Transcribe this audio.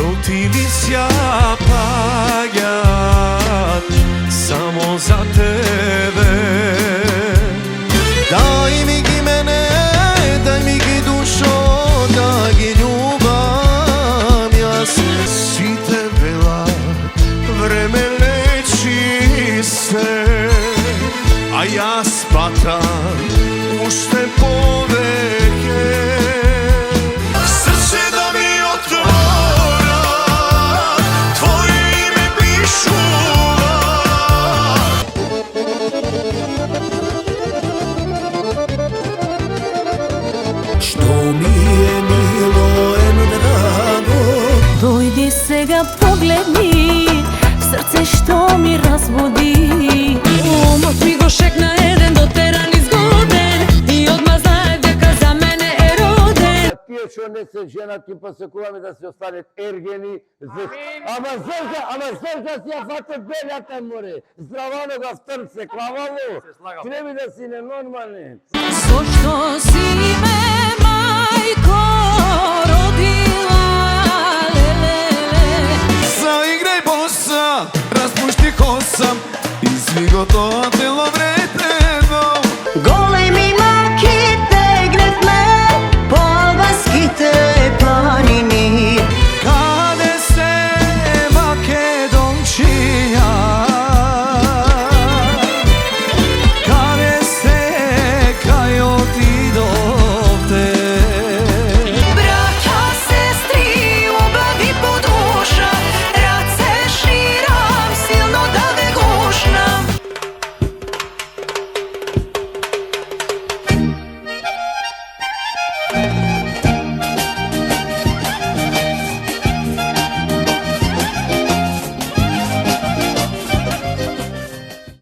Жолти лисја паѓаат само за тебе. Дај ми ги мене, дај ми ги душо, да ги љубам јас. Сите велат, време лечи се, а јас патам уште повеќе. Срце да ми отвора, твоје име пишува. Што ми е мило драго, дојди сега погледни, срце што ми разбуди. Умот ми го шекна еден дотеран изгоден и одма знае дека за мене е роден. Тие што не се женати посекуваме да се останат ергени. Ама зрка си ја фате белјата море. Здравано га втрце, клавало. Треба да си ненормален. Зошто си ме мајко родила, Заиграј боса, распушти коса, извигото